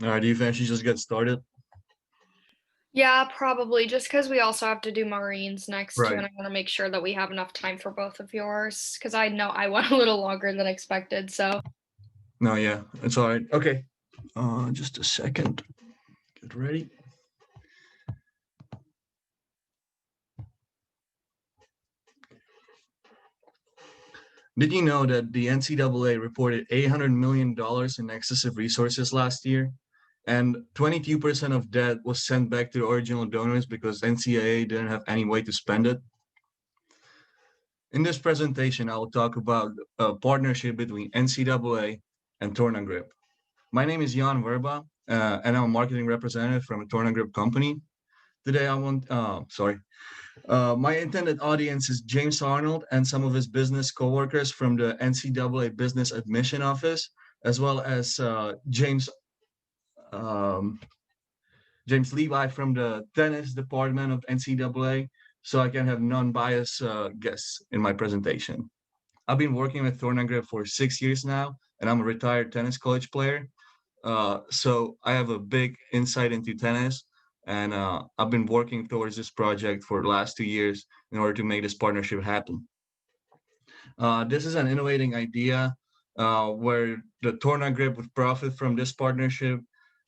All right, do you think I should just get started? Yeah, probably, just because we also have to do Marines next too, Right. and I wanna make sure that we have enough time for both of yours. Because I know I went a little longer than expected, so No, yeah, it's all right. Okay. Just a second. Get ready. Did you know that the NCAA reported $800 million in excessive resources last year? And 22% of that was sent back to the original donors because NCAA didn't have any way to spend it. In this presentation, I will talk about a partnership between NCAA and Tourna Grip. My name is Jan Vrba, and I'm a marketing representative from a Tourna Grip company. Today, my intended audience is James Arnold and some of his business coworkers from the NCAA Business Admission Office, as well as um, James Levi from the tennis department of NCAA, so I can have non-biased guests in my presentation. I've been working with Thornagrip for 6 years now, and I'm a retired tennis college player. So I have a big insight into tennis, and I've been working towards this project for the last 2 years in order to make this partnership happen. This is an innovating idea where the Torna Grip would profit from this partnership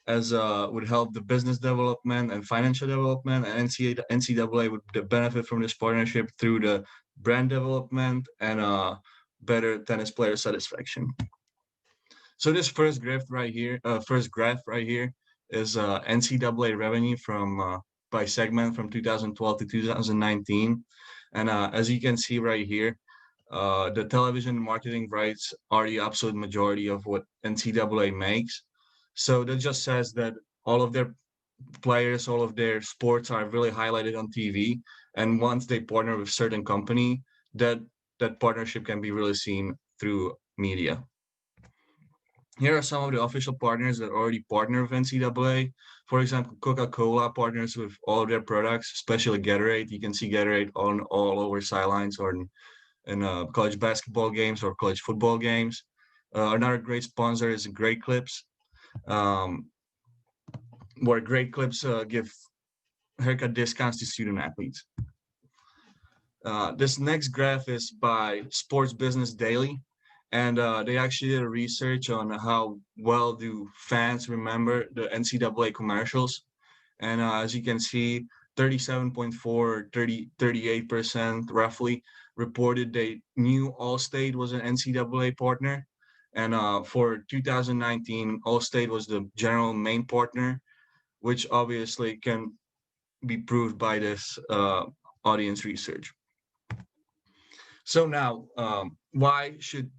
as would help the business development and financial development, and NCAA would benefit from this partnership through the brand development and better tennis player satisfaction. So this first graph right here is NCAA revenue from by segment from 2012 to 2019, and as you can see right here, the television marketing rights are the absolute majority of what NCAA makes. So that just says that all of their players, all of their sports are really highlighted on TV, and once they partner with certain company, that that partnership can be really seen through media. Here are some of the official partners that already partner with NCAA. For example, Coca-Cola partners with all of their products, especially Gatorade. You can see Gatorade on all over sidelines or in college basketball games or college football games. Another great sponsor is Great Clips, um, where Great Clips give haircut discounts to student athletes. This next graph is by Sports Business Daily, and they actually did a research on how well do fans remember the NCAA commercials. And as you can see, 37.4, 38% roughly reported they knew Allstate was an NCAA partner. And for 2019, Allstate was the general main partner, which obviously can be proved by this audience research. So now, why should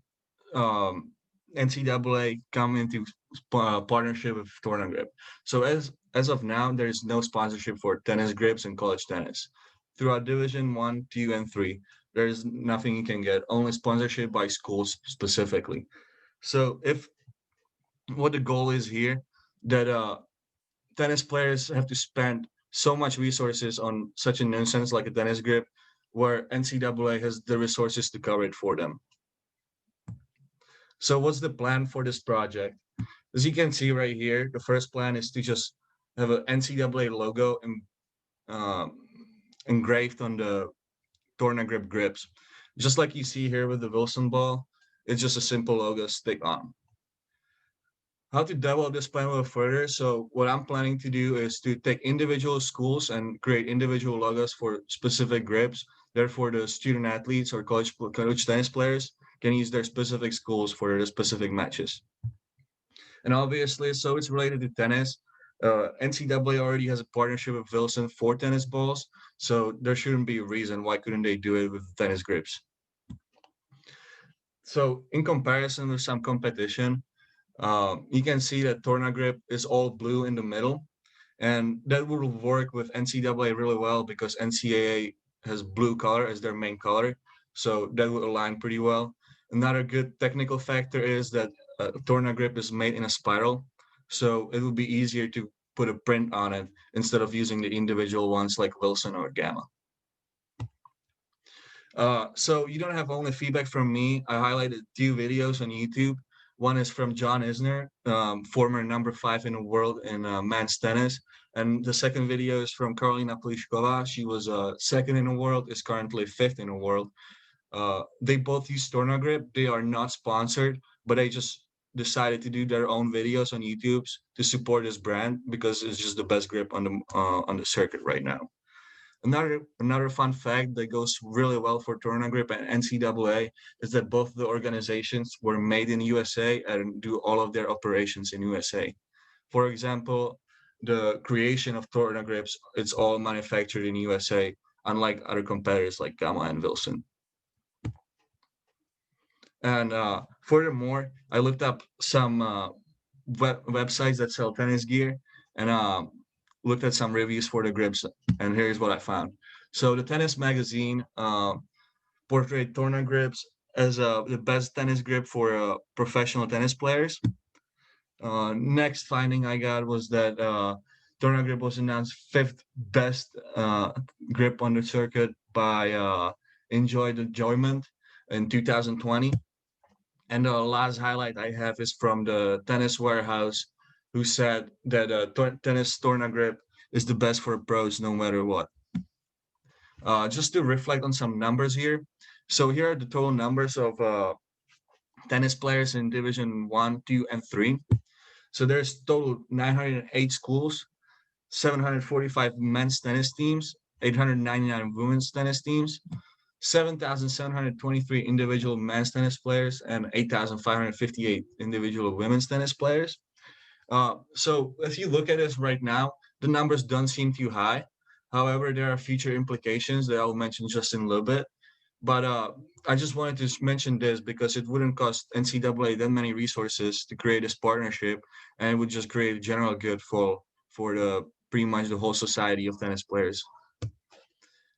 um, NCAA come into partnership with Tourna Grip? So as of now, there is no sponsorship for tennis grips in college tennis. Throughout Division 1, 2, and 3, there is nothing you can get. Only sponsorship by schools specifically. So if what the goal is here, that tennis players have to spend so much resources on such a nuisance like a tennis grip, where NCAA has the resources to cover it for them. So what's the plan for this project? As you can see right here, the first plan is to just have an NCAA logo um, engraved on the Torna Grip grips. Just like you see here with the Wilson ball, it's just a simple logo stick on. How to develop this plan a little further. So what I'm planning to do is to take individual schools and create individual logos for specific grips. Therefore, the student athletes or college tennis players can use their specific schools for their specific matches. And obviously, so it's related to tennis. NCAA already has a partnership with Wilson for tennis balls, so there shouldn't be a reason why couldn't they do it with tennis grips. So in comparison with some competition, you can see that Torna Grip is all blue in the middle, and that will work with NCAA really well because NCAA has blue color as their main color, so that would align pretty well. Another good technical factor is that Torna Grip is made in a spiral, so it would be easier to put a print on it instead of using the individual ones like Wilson or Gamma. So you don't have only feedback from me. I highlighted two videos on YouTube One is from John Isner, former number 5 in the world in men's tennis. And the second video is from Karolina Pliskova. She was second in the world, is currently fifth in the world. They both use Tourna grip. They are not sponsored, but they just decided to do their own videos on YouTube to support this brand because it's just the best grip on the circuit right now. Another fun fact that goes really well for Tourna grip and NCAA is that both the organizations were made in USA and do all of their operations in USA. For example, the creation of Tourna grips, it's all manufactured in USA, unlike other competitors like Gamma and Wilson. And furthermore, I looked up some websites that sell tennis gear and looked at some reviews for the grips. And here's what I found. So the tennis magazine portrayed Tourna grips as the best tennis grip for professional tennis players. Next finding I got was that Tourna grip was announced fifth best grip on the circuit by Enjoy the Enjoyment in 2020. And the last highlight I have is from the Tennis Warehouse, who said that tennis Tourna grip is the best for pros no matter what. Just to reflect on some numbers here. So here are the total numbers of tennis players in Division 1, 2, and 3. So there's total 908 schools, 745 men's tennis teams, 899 women's tennis teams, 7,723 individual men's tennis players, and 8,558 individual women's tennis players. So if you look at this right now, the numbers don't seem too high. However, there are future implications that I'll mention just in a little bit. But I just wanted to mention this because it wouldn't cost NCAA that many resources to create this partnership, and it would just create a general good for the pretty much the whole society of tennis players.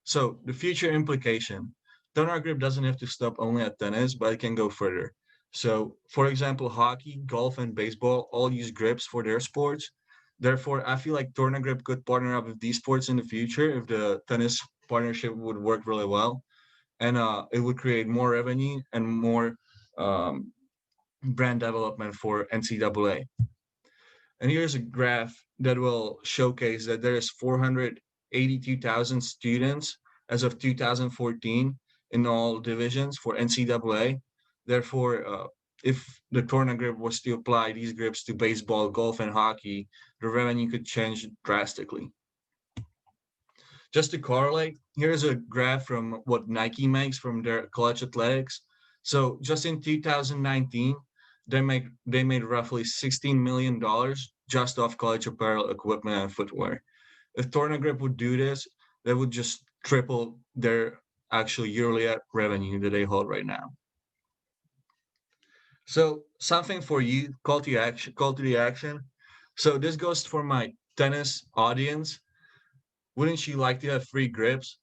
So the future implication, Tourna grip doesn't have to stop only at tennis, but it can go further. So, for example, hockey, golf, and baseball all use grips for their sports. Therefore, I feel like Tourna grip could partner up with these sports in the future if the tennis partnership would work really well, and it would create more revenue and more um, brand development for NCAA. And here's a graph that will showcase that there is 482,000 students as of 2014 in all divisions for NCAA. Therefore, if the Tourna grip was to apply these grips to baseball, golf, and hockey, the revenue could change drastically. Just to correlate, here's a graph from what Nike makes from their college athletics. So just in 2019, they made roughly $16 million just off college apparel, equipment, and footwear. If Tourna grip would do this, they would just triple their actual yearly revenue that they hold right now. So something for you, call to action, call to the action. So this goes for my tennis audience. Wouldn't you like to have free grips?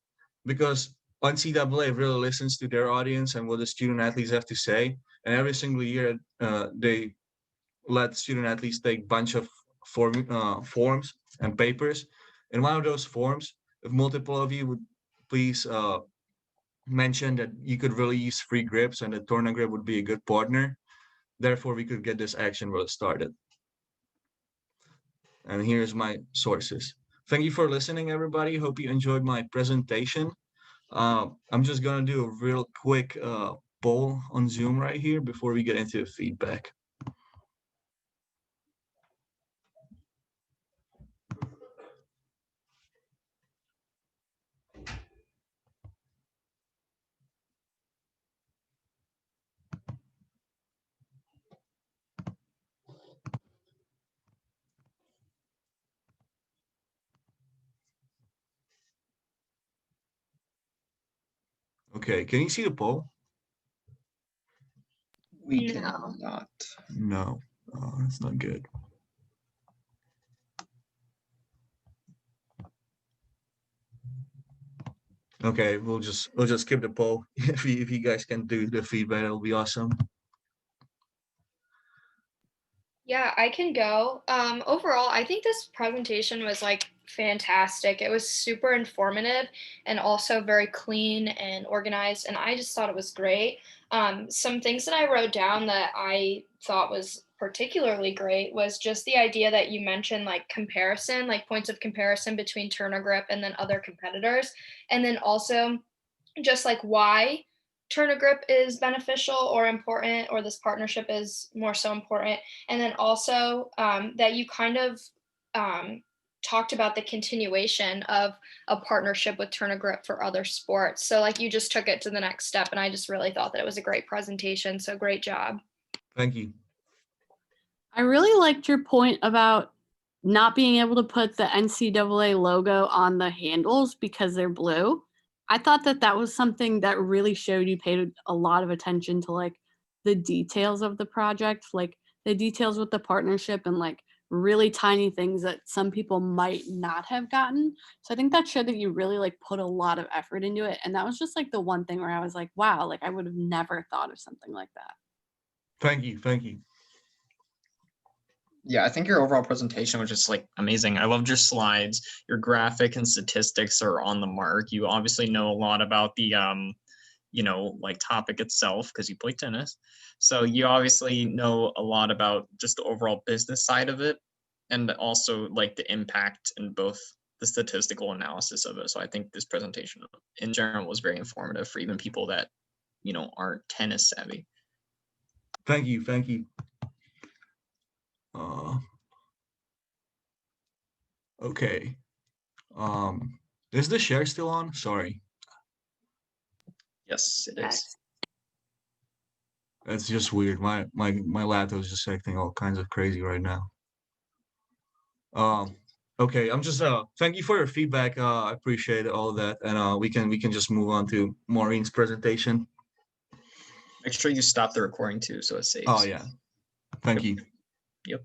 Because NCAA really listens to their audience and what the student athletes have to say. And every single year, they let student athletes take bunch of forms and papers. In one of those forms, if multiple of you would please mention that you could really use free grips and the Tourna grip would be a good partner. Therefore, we could get this action really started. And here's my sources. Thank you for listening, everybody. Hope you enjoyed my presentation. I'm just gonna do a real quick poll on Zoom right here before we get into the feedback. Okay, can you see the poll? We No. cannot. No, that's not good. Okay, we'll just skip the poll. If you guys can do the feedback, it'll be awesome. Yeah, I can go. Overall, I think this presentation was like fantastic. It was super informative and also very clean and organized. And I just thought it was great. Some things that I wrote down that I thought was particularly great was just the idea that you mentioned, like comparison, like points of comparison between Turner Grip and then other competitors. And then also just like why Turner Grip is beneficial or important, or this partnership is more so important. And then also that you kind of um, talked about the continuation of a partnership with Turner Grip for other sports. So, like, you just took it to the next step. And I just really thought that it was a great presentation. So, great job. Thank you. I really liked your point about not being able to put the NCAA logo on the handles because they're blue. I thought that that was something that really showed you paid a lot of attention to like the details of the project, like the details with the partnership and like really tiny things that some people might not have gotten. So I think that showed that you really like put a lot of effort into it. And that was just like the one thing where I was like, wow, like I would have never thought of something like that. Thank you. Thank you. Yeah, I think your overall presentation was just like amazing. I loved your slides. Your graphic and statistics are on the mark. You obviously know a lot about the like topic itself because you play tennis. So you obviously know a lot about just the overall business side of it and also like the impact in both the statistical analysis of it. So I think this presentation in general was very informative for even people that, aren't tennis savvy. Thank you. Thank you. Okay. Is the share still on? Sorry. Yes, it is. That's just weird. My laptop is just acting all kinds of crazy right now. Okay, I'm just thank you for your feedback. I appreciate all of that. And we can just move on to Maureen's presentation. Make sure you stop the recording too so it saves. Oh yeah. Thank you. Yep.